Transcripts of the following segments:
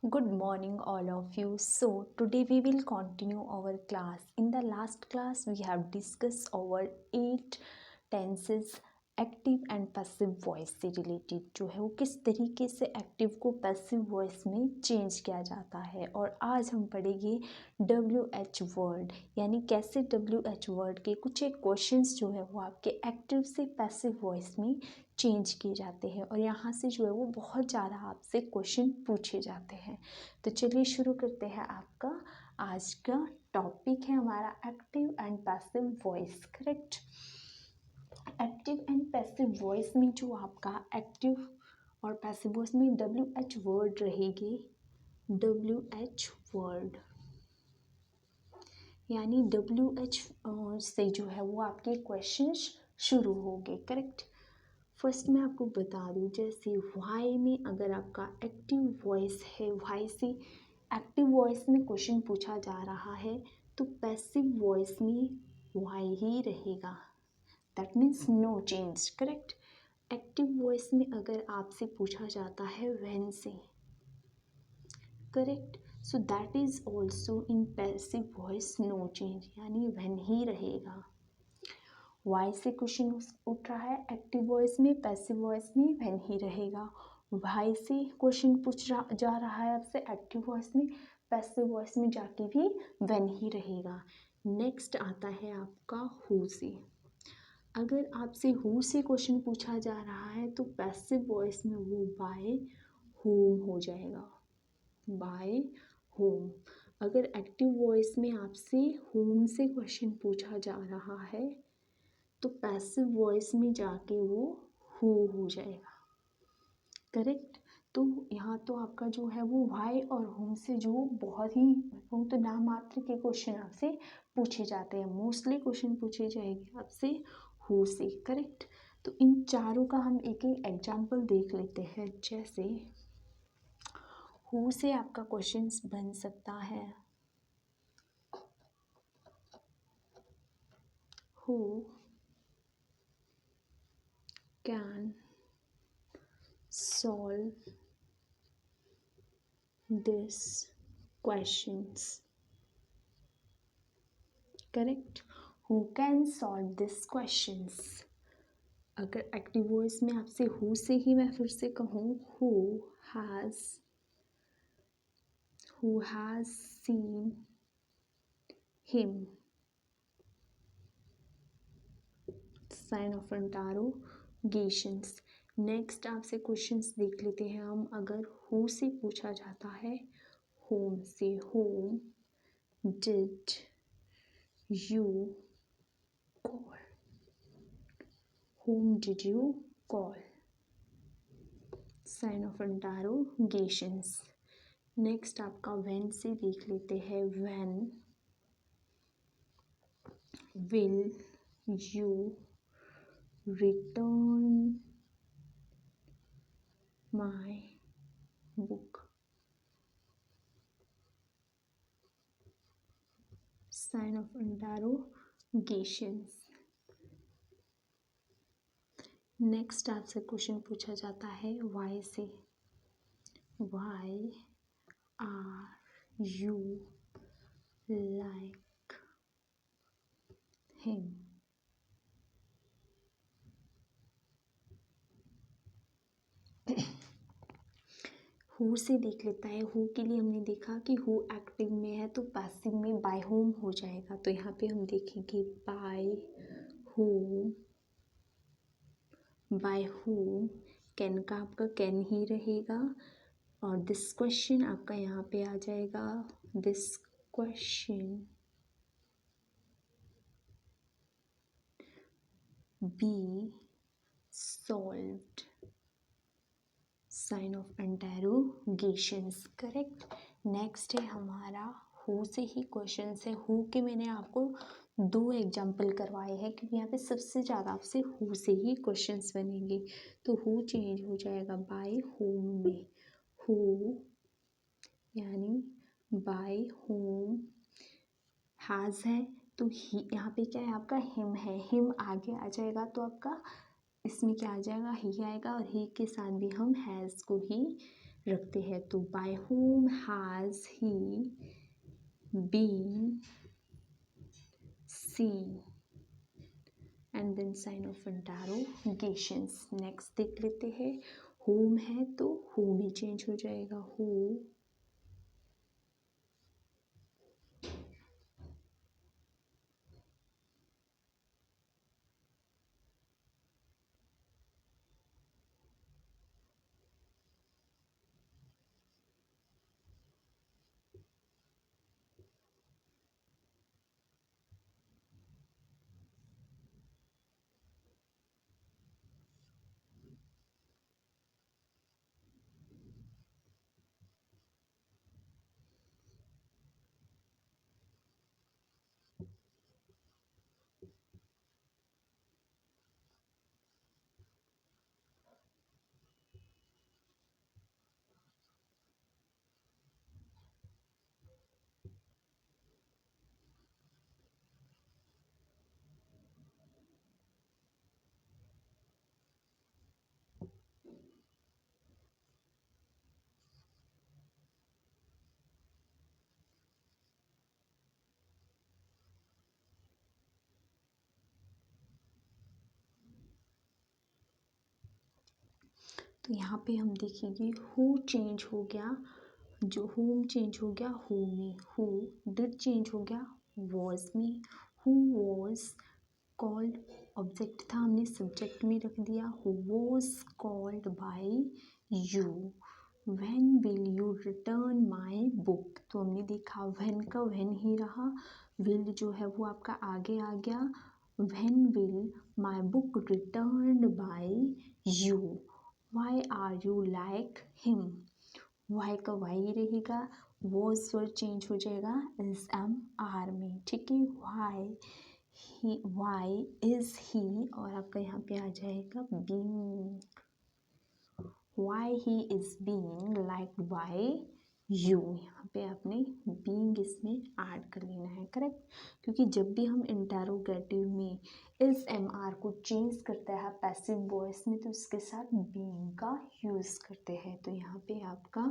Good morning, all of you. So, today we will continue our class. In the last class, we have discussed our 8 tenses active and passive voice से related जो है वो किस तरीके से active को passive voice में change किया जाता है। और आज हम पढ़ेंगे WH वर्ड, यानी कैसे WH वर्ड के कुछ एक क्वेश्चंस जो है वो आपके एक्टिव से पैसिव वॉइस में चेंज किए जाते हैं और यहाँ से जो है वो बहुत ज़्यादा आपसे क्वेश्चन पूछे जाते हैं। तो चलिए शुरू करते हैं। आपका आज का टॉपिक है हमारा active and passive voice. Correct. Active and passive voice में जो आपका एक्टिव और पैसिव वॉइस में WH वर्ड रहेगी। WH वर्ड यानी WH से जो है वो आपके क्वेश्चंस शुरू होंगे। करेक्ट। फर्स्ट मैं आपको बता दूं, जैसे वाई में अगर आपका एक्टिव वॉइस है, वाई से एक्टिव वॉइस में क्वेश्चन पूछा जा रहा है तो पैसिव वॉइस में वाई ही रहेगा। That means no change. Correct. Active voice में अगर आपसे पूछा जाता है व्हेन से, correct, so that is also in passive voice no change, यानी व्हेन ही रहेगा। वाई से क्वेश्चन उठ रहा है एक्टिव वॉइस में, पैसिव वॉइस में व्हेन ही रहेगा। वाई से क्वेश्चन जा रहा है आपसे एक्टिव वॉइस में, पैसिव वॉइस में जाके भी व्हेन ही रहेगा। नेक्स्ट आता है आपका हु से। अगर आपसे हु से क्वेश्चन पूछा जा रहा है तो पैसिव वॉइस में वो बाय होम हो जाएगा, बाय होम। अगर एक्टिव वॉइस में आपसे होम से क्वेश्चन पूछा जा रहा है तो पैसिव वॉइस में जाके वो हु हो जाएगा। करेक्ट। तो यहाँ तो आपका जो है वो वाई और होम से जो बहुत ही वो तो नाम मात्र के क्वेश्चन आपसे पूछे जाते हैं। मोस्टली क्वेश्चन पूछे जाएंगे आपसे हु से। करेक्ट। तो इन चारों का हम एक एक एग्जाम्पल देख लेते हैं। जैसे हु से आपका क्वेश्चन बन सकता है who can solve this questions। Correct. Who can solve this questions. अगर एक्टिव वॉइस में आपसे हु से ही मैं फिर से कहूँ who has seen him, sign of interrogations. Next आपसे क्वेश्चंस देख लेते हैं हम। अगर हु से पूछा जाता है होम से, home did you call, whom did you call, sign of interrogations। Next आपका when से देख लेते हैं। when will you return my book, sign of interrogations। Next आपसे क्वेश्चन पूछा जाता है why से। why are you like him, who से देख लेता है। हु के लिए हमने देखा कि हु एक्टिव में है तो पैसिव में बाय होम हो जाएगा। तो यहाँ पे हम देखेंगे by whom, by whom. Can का आपका कैन ही रहेगा और दिस क्वेश्चन आपका यहाँ पे आ जाएगा this question be solved, sign of interrogations. Correct. Next है हमारा हु से ही क्वेश्चन है। हु के मैंने आपको 2 एग्जाम्पल करवाए हैं क्योंकि यहाँ पे सबसे ज़्यादा आपसे हु से ही क्वेश्चंस बनेंगे। तो हु चेंज हो जाएगा बाय होम में। हु यानी बाय होम, हैज़ है तो ही, यहाँ पे क्या है आपका हिम है, हिम आगे आ जाएगा तो आपका इसमें क्या आ जाएगा ही आएगा और ही के साथ भी हम हैज़ को ही रखते हैं। तो by whom has he been seen and then sign of interrogations. Next देख लेते हैं, whom है तो whom ही चेंज हो जाएगा, who। तो यहाँ पे हम देखेंगे हु चेंज हो गया, जो होम चेंज हो गया हु में, हु डिड चेंज हो गया वॉज में, हु वॉज कॉल्ड ऑब्जेक्ट था, हमने सब्जेक्ट में रख दिया, who was called by you. When will you return my book, तो हमने देखा व्हेन का व्हेन ही रहा, विल जो है वो आपका आगे आ गया। When will my book return by you. Why are you like him, why का वाई रहेगा, वॉज वर्ड चेंज हो जाएगा इज एम आर में, ठीक है। वाई इज ही, और आपका यहाँ पे आ जाएगा being, why he is being liked by you. यहाँ पे आपने बीइंग इसमें ऐड कर लेना है, करेक्ट, क्योंकि जब भी हम इंटेरोगेटिव में इज एम आर को चेंज करता है पैसिव वॉइस में, तो उसके साथ बीइंग का यूज़ करते हैं, तो यहाँ पे आपका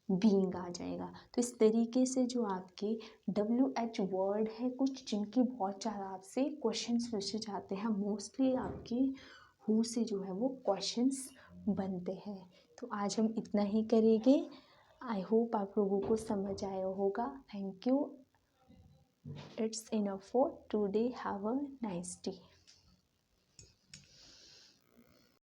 बीइंग आ जाएगा। तो इस तरीके से जो आपके WH वर्ड है कुछ, जिनके बहुत ज़्यादा आपसे क्वेश्चंस पूछे जाते हैं, मोस्टली आपके हु से जो है वो क्वेश्चंस बनते हैं। तो आज हम इतना ही करेंगे। आई होप आप लोगों को समझ आया होगा। Thank you. It's enough for today. Have a nice day.